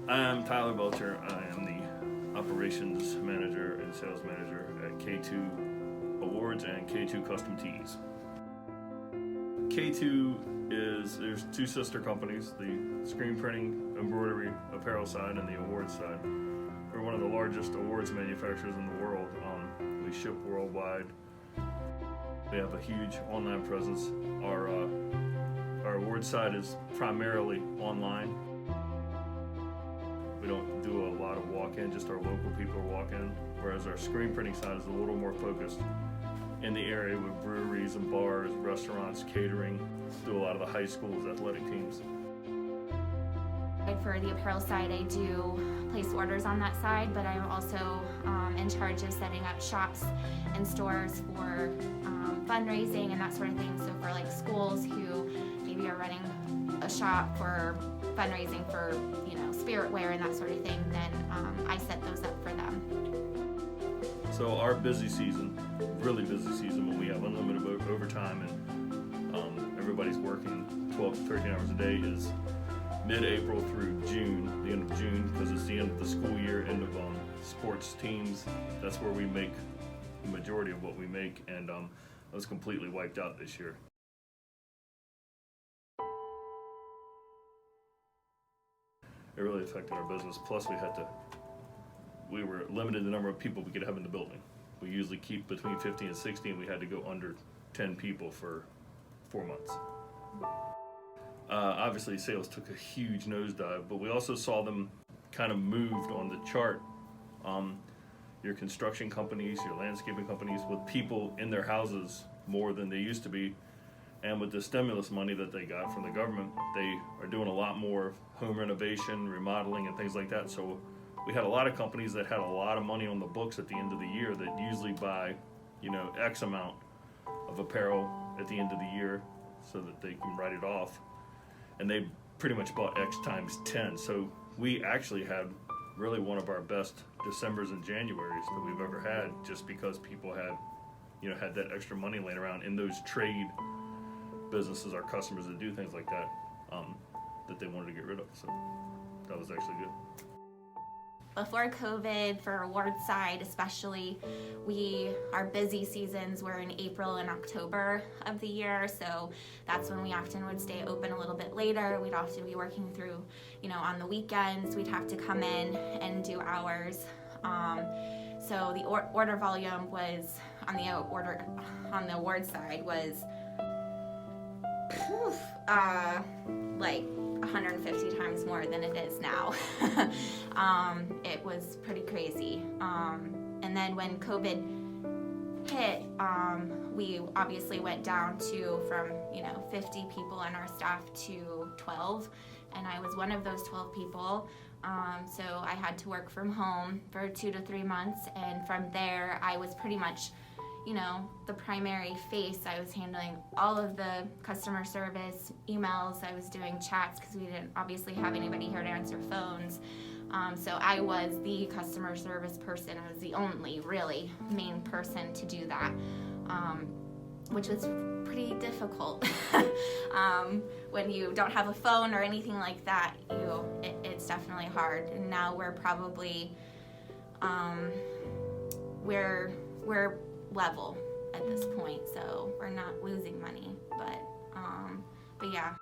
I am Tyler Belcher. I am the operations manager and sales manager at K2 Awards and K2 Custom Tees. K2 there's two sister companies, the screen printing, embroidery, apparel side, and the awards side. We're one of the largest awards manufacturers in the world. We ship worldwide. We have a huge online presence. Our awards side is primarily online. We don't do a lot of walk-in, just our local people walk-in, whereas our screen printing side is a little more focused in the area with breweries and bars, restaurants, catering, do a lot of the high schools, athletic teams. For the apparel side, I do place orders on that side, but I'm also in charge of setting up shops and stores for fundraising and that sort of thing. So for like schools who maybe are running a shop for fundraising for, spirit wear and that sort of thing, then I set those up for them. So our busy season, really busy season, when we have unlimited overtime and everybody's working 12 to 13 hours a day, is mid-April through June, the end of June, because it's the end of the school year, end of sports teams. That's where we make the majority of what we make, and I was completely wiped out this year. It really affected our business. Plus, we were limited the number of people we could have in the building. We usually keep between 50 and 60, and we had to go under 10 people for 4 months. Obviously, sales took a huge nosedive, but we also saw them kind of moved on the chart. Your construction companies, your landscaping companies, with people in their houses more than they used to be, and with the stimulus money that they got from the government, they are doing a lot more home renovation, remodeling, and things like that. So we had a lot of companies that had a lot of money on the books at the end of the year that usually buy, X amount of apparel at the end of the year so that they can write it off. And they pretty much bought X times 10. So we actually had really one of our best Decembers and Januaries that we've ever had, just because people had that extra money laying around in those trade businesses, our customers that do things like that, that they wanted to get rid of. So that was actually good. Before COVID, for awards side especially, our busy seasons were in April and October of the year, so that's when we often would stay open a little bit later. We'd often be working through, on the weekends, we'd have to come in and do hours. So the order volume was, on the awards side, was like 150 times more than it is now. It was pretty crazy. And then when COVID hit, we obviously went down from 50 people on our staff to 12, and I was one of those 12 people. So I had to work from home for 2 to 3 months, and from there I was pretty much the primary face. I was handling all of the customer service, emails, I was doing chats because we didn't obviously have anybody here to answer phones. So I was the customer service person. I was the only really main person to do that, which was pretty difficult. When you don't have a phone or anything like that, it's definitely hard. And now we're probably, we're level at this point, so we're not losing money, but yeah.